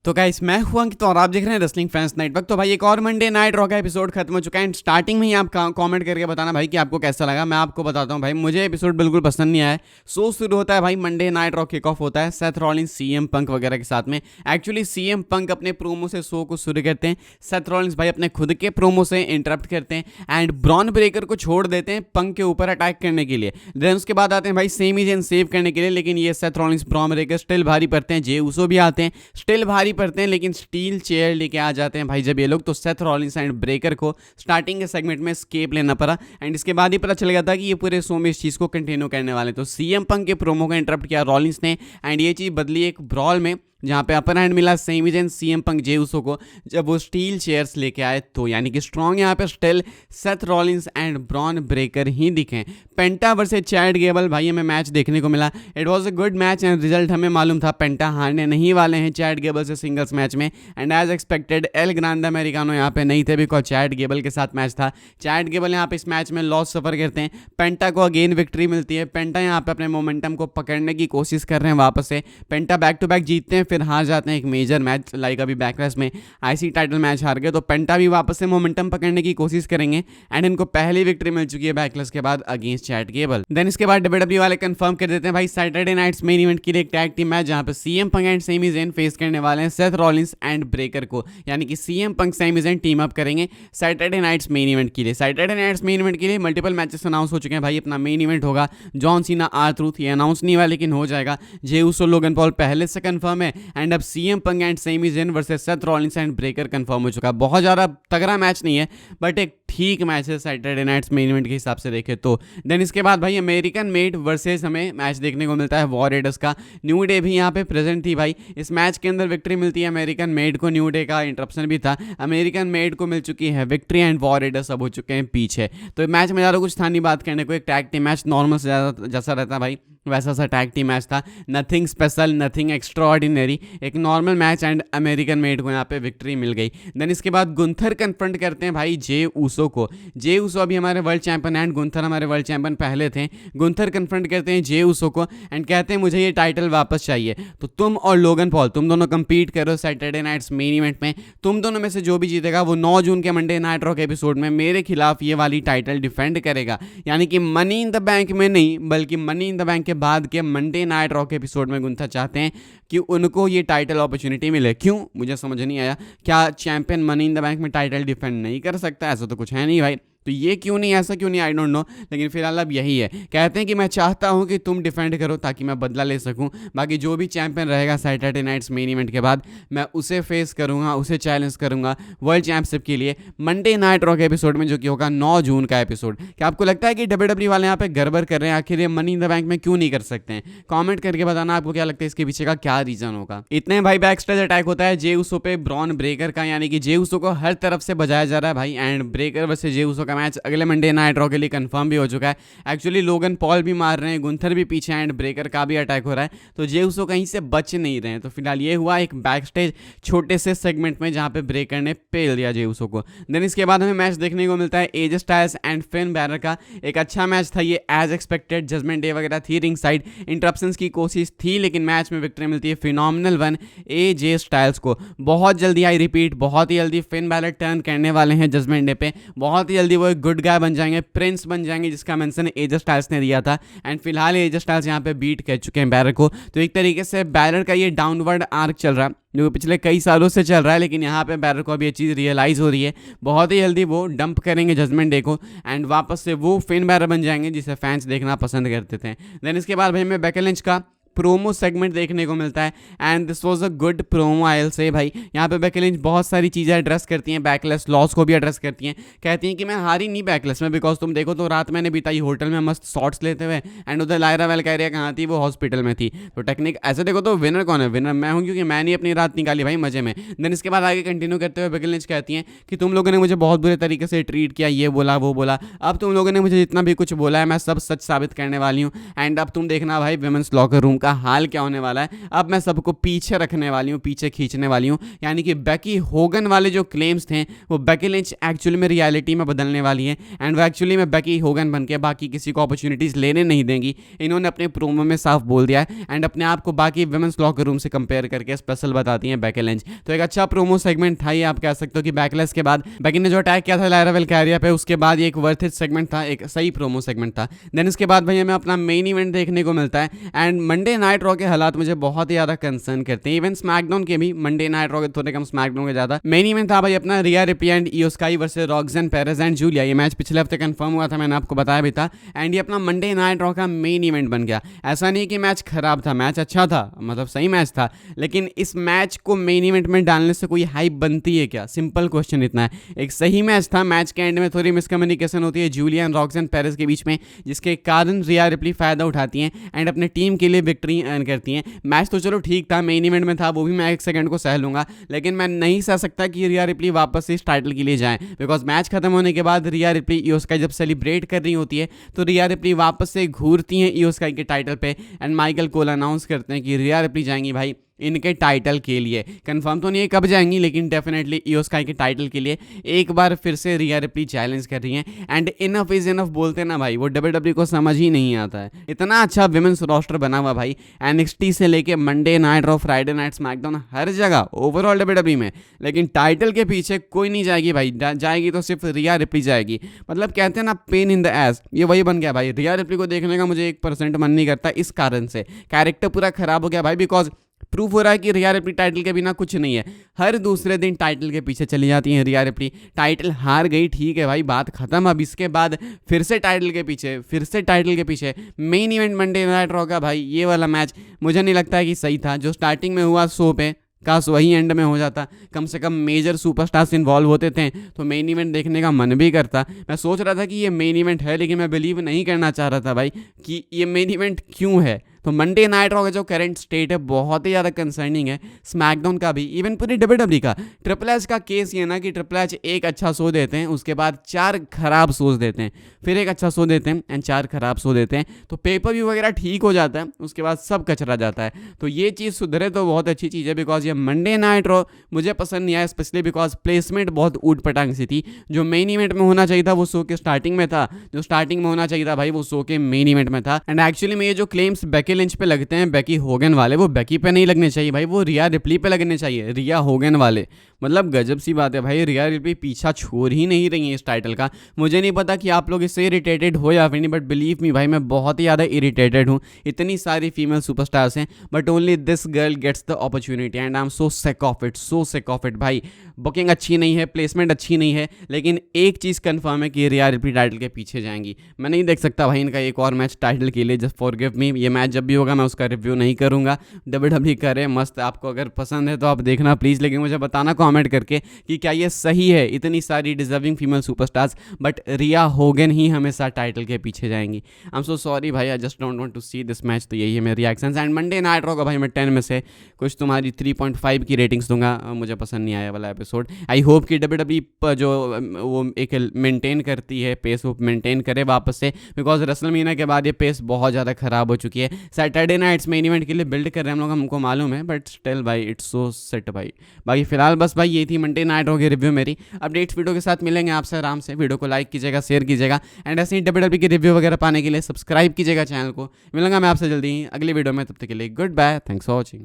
तो गाइस मैं हूं अंकित और आप देख रहे हैं रेसलिंग फैंस नेटवर्क। तो भाई एक और मंडे नाइट रॉ का एपिसोड खत्म हो चुका है एंड स्टार्टिंग में ही आप कमेंट करके बताना भाई कि आपको कैसा लगा। मैं आपको बताता हूं भाई, मुझे एपिसोड बिल्कुल पसंद नहीं आया। शो शुरू होता है भाई, Monday night raw kick off होता है सेथ रॉलिंस सीएम पंक वगैरह के साथ में। एक्चुअली सीएम पंक अपने प्रोमो से शो को शुरू करते हैं, सेथ रॉलिंस भाई अपने खुद के प्रोमो से इंटरप्ट करते हैं एंड ब्रॉन ब्रेकर को छोड़ देते हैं पंक के ऊपर अटैक करने के लिए। देन उसके बाद आते हैं भाई सेमी जेन सेव करने के लिए, लेकिन ये Seth Rollins Bron Breakker still भारी पड़ते हैं। जे उसो भी आते हैं, स्टिल भारी पड़ते हैं, लेकिन स्टील चेयर लेके आ जाते हैं भाई जब ये लोग। तो सेथ रॉलिंस एंड ब्रेकर को स्टार्टिंग के सेगमेंट में स्केप लेना पड़ा एंड इसके बाद ही पता चल गया था कि ये पूरे शो में इस चीज़ को कंटिन्यू करने वाले। तो सीएम पंक के प्रोमो का इंटरप्ट किया रॉलिंस ने एंड ये चीज़ बदली एक ब्रॉल में, जहाँ पे अपर हैंड मिला सेमी जेन सीएम पंक जे उसो को जब वो स्टील चेयर्स लेके आए। तो यानी कि स्ट्रॉन्ग यहाँ पे still Seth Rollins and Braun Breakker ही दिखे। पेंटा वर्सेस चैड गेबल भाई हमें मैच देखने को मिला। It was a good match and result हमें मालूम था पेंटा हारने नहीं वाले हैं चैड गेबल से सिंगल्स मैच में। And as expected El Grande Americano यहाँ पे नहीं थे बिकॉज चैड गेबल के साथ मैच था। चैड गेबल यहाँ पे इस मैच में लॉस सफर करते हैं, पेंटा को अगेन विक्ट्री मिलती है। पेंटा यहाँ पे अपने मोमेंटम को पकड़ने की कोशिश कर रहे हैं वापस से। पेंटा बैक टू बैक जीतते हैं, फिर हार जाते हैं एक मेजर मैच लाइक अभी बैकलैश में आईसी टाइटल मैच हार गए। तो पेंटा भी वापस से मोमेंटम पकड़ने की कोशिश करेंगे एंड इनको पहली विक्ट्री मिल चुकी है बैकलैश के बाद अगेंस्ट चैड गेबल। देन इसके बाद डब्ल्यूडब्ल्यूई वाले कंफर्म कर देते हैं भाई सैटरडे नाइट्स मेन इवेंट के लिए एक टैग टीम मैच, जहां पे CM Punk and Sami Zayn face करने वाले हैं सेथ रॉलिंस एंड ब्रेकर को। यानी कि CM Punk Sami Zayn team up करेंगे सैटरडे नाइट्स मेन इवेंट के लिए। सैटरडे नाइट्स मेन इवेंट के लिए मल्टीपल मैचेस अनाउंस हो चुके हैं भाई। अपना मेन इवेंट होगा जॉन सीना आर-ट्रूथ, ये अनाउंस नहीं हुआ लेकिन हो जाएगा। जे उसो लोगन पॉल पहले से कंफर्म है एंड अब CM Punk and Sami Zayn versus Seth Rollins and breaker confirm हो चुका है। बहुत ज़्यादा तगड़ा मैच नहीं है बट एक ठीक मैच है सैटरडे नाइट्स मेन इवेंट के हिसाब से देखें तो। देन इसके बाद भाई अमेरिकन मेड वर्सेस हमें मैच देखने को मिलता है वॉर रेडर्स का। न्यू डे भी यहाँ पे प्रेजेंट थी भाई। इस मैच के अंदर विक्ट्री मिलती है अमेरिकन मेड को, न्यू डे का इंटरप्शन भी था, अमेरिकन मेड को मिल चुकी है विक्ट्री एंड वॉर रेडर्स अब हो चुके हैं पीछे। तो मैच में ज़्यादा कुछ था नहीं बात करने को, एक टैग टीम मैच नॉर्मल से ज़्यादा जैसा रहता भाई वैसा सा टैग टीम मैच था। Nothing special, nothing extraordinary, एक normal match and American Made को यहाँ पे विक्ट्री मिल गई। देन इसके बाद गुंथर कन्फ्रंट करते हैं भाई जे उसो को। जे उसो अभी हमारे वर्ल्ड चैंपियन एंड गुंथर हमारे वर्ल्ड चैंपियन पहले थे। गुंथर कन्फ्रंट करते हैं जे उसो को एंड कहते हैं मुझे ये टाइटल वापस चाहिए। तो तुम और लोगन पॉल तुम दोनों कंपीट करो सैटरडे नाइट्स मेन इवेंट में। तुम दोनों में से जो भी जीतेगा वो 9 जून के मंडे नाइट रॉ के एपिसोड में मेरे खिलाफ ये वाली टाइटल डिफेंड करेगा। यानी कि मनी इन द बैंक में नहीं बल्कि मनी इन द बैंक के बाद के मंडे नाइट रॉ के एपिसोड में गुंथर चाहते हैं कि उनको ये टाइटल अपॉर्चुनिटी मिले। क्यों मुझे समझ नहीं आया, क्या champion money in the bank में टाइटल डिफेंड नहीं कर सकता? ऐसा तो कुछ है नहीं भाई, तो ये क्यों नहीं, ऐसा क्यों नहीं, आई डोंट नो। लेकिन फिलहाल अब यही है, कहते हैं कि मैं चाहता हूं कि तुम डिफेंड करो ताकि मैं बदला ले सकूं। बाकी जो भी चैंपियन रहेगा सैटरडे नाइट्स मेन इवेंट के बाद मैं उसे फेस करूंगा, उसे चैलेंज करूंगा वर्ल्ड चैंपियनशिप के लिए मंडे नाइट रॉ के एपिसोड में, जो कि होगा 9 जून का एपिसोड। क्या आपको लगता है कि डब्ल्यूडब्ल्यूई वाले यहाँ पे गड़बड़ कर रहे हैं? आखिर ये मनी इन द बैंक में क्यों नहीं कर सकते हैं? कॉमेंट करके बताना आपको क्या लगता है इसके पीछे का क्या रीजन होगा। इतने भाई बैक स्टेज अटैक होता है जे उसो पे ब्रॉन ब्रेकर का, यानी कि जे उसो को हर तरफ से बजाया जा रहा है भाई एंड ब्रेकर वर्सेस जे उसो का मैच अगले मंडे नाइट रॉ के लिए कंफर्म भी हो चुका है। एक्चुअली लोगन पॉल भी मार रहे हैं, गुंथर भी पीछे एंड ब्रेकर का भी अटैक हो रहा है, तो जे उसो कहीं से बच नहीं रहे हैं। तो फिलहाल ये हुआ एक बैक स्टेज छोटे से सेगमेंट में जहां पे ब्रेकर ने पेल दिया जे उसो को। देन इसके बाद हमें मैच देखने को मिलता है AJ Styles and Finn Balor का। एक अच्छा मैच था ये एज एक्सपेक्टेड, जजमेंट डे वगैरह थी, रिंग साइड इंटरप्शंस की कोशिश थी, लेकिन मैच में विक्ट्री मिलती है फिनोमिनल वन एजे स्टाइल्स को। बहुत जल्दी आई रिपीट, बहुत ही जल्दी फिन बैरर टर्न करने वाले हैं जजमेंट डे पे, बहुत ही जल्दी वो एक गुड गाय बन जाएंगे, प्रिंस बन जाएंगे, जिसका मेंशन एजे स्टाइल्स ने दिया था। एंड फिलहाल एजे स्टाइल्स यहाँ पे बीट कर चुके हैं बैरर को। तो एक तरीके से बैरर का ये डाउनवर्ड आर्क चल रहा है जो पिछले कई सालों से चल रहा है, लेकिन यहाँ पे बैरर को अभी ये चीज़ रियलाइज़ हो रही है। बहुत ही जल्दी वो डंप करेंगे जजमेंट डे को एंड वापस से वो फिन बैरर बन जाएंगे जिसे फैंस देखना पसंद करते थे। देन इसके बाद भाई हमें बेकी लिंच का प्रोमो सेगमेंट देखने को मिलता है and this was a good promo I will say भाई। यहाँ पे बेकी लिंच बहुत सारी चीज़ें एड्रेस करती हैं, बैकलेस लॉस को भी एड्रेस करती हैं। कहती हैं कि मैं हारी नहीं बैकलेस में, बिकॉज तुम देखो तो रात मैंने बिताई होटल में मस्त शॉट्स लेते हुए एंड उधर लायरा वेलकैरिया कहाँ थी, वो हॉस्पिटल में थी। तो टेक्निक ऐसे देखो तो विनर कौन है? विनर मैं हूँ, क्योंकि मैंने अपनी रात निकाली भाई मजे में। देन इसके बाद आगे कंटिन्यू करते हुए बेकी लिंच कहती हैं कि तुम लोगों ने मुझे बहुत बुरे तरीके से ट्रीट किया, ये बोला वो बोला, अब तुम लोगों ने मुझे जितना भी कुछ बोला है मैं सब सच साबित करने वाली हूँ एंड अब तुम देखना भाई विमेंस लॉकर रूम का हाल क्या होने वाला है। अब मैं सबको पीछे रखने वाली हूँ, पीछे खींचने वाली हूँ, यानी कि बेकी होगन वाले जो क्लेम्स थे वो बेकी लिंच एक्चुअली में रियलिटी में बदलने वाली है एंड वो एक्चुअली में बेकी होगन बन के बाकी किसी को अपॉर्चुनिटीज़ लेने नहीं देंगी। इन्होंने अपने प्रोमो में साफ बोल दिया है एंड अपने आप को बाकी वुमेन्स लॉकर रूम से कंपेयर करके स्पेशल बताती हैं बेकी लिंच। तो एक अच्छा प्रोमो सेगमेंट था ये, आप कह सकते हो कि बैकलेस के बाद बेकी ने जो अटैक किया था लायरा वेलकैरिया पे, उसके बाद ये एक वर्थ इट सेगमेंट था, एक सही प्रोमो सेगमेंट था। देन इसके बाद भाई हमें अपना मेन इवेंट देखने को मिलता है एंड मंडे नाइट रॉ के हालात मुझे बहुत ही ज़्यादा कंसर्न करते हैं। इवन स्मैकडाउन के भी, मंडे नाइट रॉ के थोड़े कम, स्मैकडाउन के ज़्यादा। मेन इवेंट था भाई अपना Rhea Ripley and Iyo Sky versus Roxanne Perez and Giulia. ये मैच पिछले हफ्ते कंफर्म हुआ था, मैंने आपको बताया भी था एंड ये अपना मंडे नाइट रॉ का मेन इवेंट बन गया। ऐसा नहीं कि मैच खराब था, मैच अच्छा था, मतलब सही मैच था, लेकिन इस मैच को मेन इवेंट में डालने से कोई हाइप बनती है क्या? सिंपल क्वेश्चन इतना है। एक सही मैच था, मैच के एंड में थोड़ी मिसकम्युनिकेशन होती है जूलिया एंड रॉक्सन पेरेज के बीच में, जिसके कारण रिया रिप्ली फायदा उठाती हैं एंड अपने टीम के लिए विक्ट्री अर्न करती हैं। मैच तो चलो ठीक था, मेन इवेंट में था, वो भी मैं एक सेकंड को सह लूंगा, लेकिन मैं नहीं सह सकता कि रिया रिप्ली वापस से इस टाइटल के लिए जाएं, बिकॉज मैच खत्म होने के बाद रिया रिप्ली इयो स्काई जब सेलिब्रेट कर रही होती है तो रिया रिप्ली वापस से घूरती हैं इयो स्काई के टाइटल पे एंड माइकल कोल अनाउंस करते हैं कि रिया रिप्ली जाएंगी भाई इनके टाइटल के लिए। कंफर्म तो नहीं है कब जाएंगी, लेकिन डेफिनेटली इयो स्काई के टाइटल के लिए एक बार फिर से रिया रिप्ली चैलेंज कर रही हैं एंड इनफ इज इनफ बोलते हैं ना भाई, वो डब्ल्यूडब्ल्यूई को समझ ही नहीं आता है। इतना अच्छा विमेंस रोस्टर बना हुआ भाई, एनएक्सटी से लेके Monday night Raw, Friday night SmackDown, हर जगह ओवरऑल डब्ल्यूडब्ल्यूई में, लेकिन टाइटल के पीछे कोई नहीं जाएगी भाई, जाएगी तो सिर्फ रिया रिप्ली जाएगी। मतलब कहते हैं ना पेन इन द एस, ये वही बन गया भाई। रिया रिप्ली को देखने का मुझे 1% मन नहीं करता, इस कारण से कैरेक्टर पूरा खराब हो गया भाई, बिकॉज प्रूफ हो रहा है कि रिया रिप्ली टाइटल के बिना कुछ नहीं है। हर दूसरे दिन टाइटल के पीछे चली जाती हैं रिया रिप्ली, टाइटल हार गई ठीक है भाई, बात खत्म। अब इसके बाद फिर से टाइटल के पीछे, फिर से टाइटल के पीछे। Main event Monday night Raw का भाई ये वाला मैच मुझे नहीं लगता है कि सही था। जो स्टार्टिंग में हुआ शो पे, काश वही एंड में हो जाता, कम से कम मेजर सुपरस्टार्स इन्वॉल्व होते थे तो मेन इवेंट देखने का मन भी करता। मैं सोच रहा था कि ये मेन इवेंट है, लेकिन मैं बिलीव नहीं करना चाह रहा था भाई कि ये मेन इवेंट क्यों है। तो मंडे नाइट रॉ का जो करंट स्टेट है बहुत ही ज़्यादा कंसर्निंग है, स्मैकडाउन का भी, इवन पूरी डब्ल्यूडब्ल्यूई का। ट्रिपल एच का केस ये ना कि ट्रिपल एच एक अच्छा शो देते हैं, उसके बाद 4 खराब शोज देते हैं, फिर एक अच्छा शो देते हैं एंड 4 खराब शो देते हैं, तो पेपर व्यू वगैरह ठीक हो जाता है, उसके बाद सब कचरा जाता है। तो ये चीज़ सुधरे तो बहुत अच्छी चीज़ है, बिकॉज ये मंडे नाइट रॉ मुझे पसंद नहीं आया, स्पेशली बिकॉज प्लेसमेंट बहुत ऊट पटांग सी थी। जो मेन इवेंट में होना चाहिए था वो शो के स्टार्टिंग में था, जो स्टार्टिंग में होना चाहिए था भाई वो शो के मेन इवेंट में था। एंड एक्चुअली में ये जो क्लेम्स बेकी लिंच पे लगते हैं, बेकी होगन वाले, वो बेकी पे नहीं लगने चाहिए भाई, वो रिया रिप्ली पे लगने चाहिए, रिया होगन वाले। मतलब गजब सी बात है भाई, रिया रिप्ली पीछा छोड़ ही नहीं रही है इस टाइटल का। मुझे नहीं पता कि आप लोग इससे इरिटेटेड हो या फिर नहीं, बट बिलीव मी भाई मैं बहुत ही ज़्यादा इरिटेटेड हूँ। इतनी सारी फीमेल सुपरस्टार्स हैं but only this girl gets the opportunity and I am so sick of it, so sick of it भाई। बुकिंग अच्छी नहीं है, प्लेसमेंट अच्छी नहीं है, लेकिन एक चीज़ कंफर्म है कि रिया रिप्ली टाइटल के पीछे जाएंगी। मैं नहीं देख सकता भाई इनका एक और मैच टाइटल के लिए, जस्ट फॉरगिव मी। ये मैच जब भी होगा मैं उसका रिव्यू नहीं करूँगा, डब्ल्यूडब्ल्यूई करे मस्त। आपको अगर पसंद है तो आप देखना प्लीज़, लेकिन मुझे बताना कमेंट करके कि क्या ये सही है, इतनी सारी deserving female superstars but Rhea Hogan ही हमेशा टाइटल के पीछे जाएंगी। आई एम सो सॉरी भाई, I just don't want to see this match. तो यही है मेरे reactions. And Monday night Raw का भाई मैं 10 में से कुछ तुम्हारी 3.5 की रेटिंग्स दूंगा, मुझे पसंद नहीं आया वाला एपिसोड। आई होप कि डब्ल्यूडब्ल्यूई जो वो एक मेंटेन करती है पेस, वो मेंटेन करे वापस से, बिकॉज रेसलमेनिया के बाद ये पेस बहुत ज़्यादा खराब हो चुकी है। सैटरडे नाइट्स मेन इवेंट के लिए बिल्ड कर रहे हैं हम लोग, हमको मालूम है, बट स्टिल भाई इट्स सो सेट भाई। बाकी फिलहाल बस भाई ये थी मंडे नाइट रॉ की रिव्यू मेरी। अपडेट्स वीडियो के साथ मिलेंगे आपसे आराम से, वीडियो को लाइक कीजिएगा, शेयर कीजिएगा एंड ऐसे ही डब्ल्यूडब्ल्यूई की रिव्यू वगैरह पाने के लिए सब्सक्राइब कीजिएगा चैनल को। मिलूंगा मैं आपसे जल्दी ही अगली वीडियो में, तब तक के लिए goodbye, thanks for watching.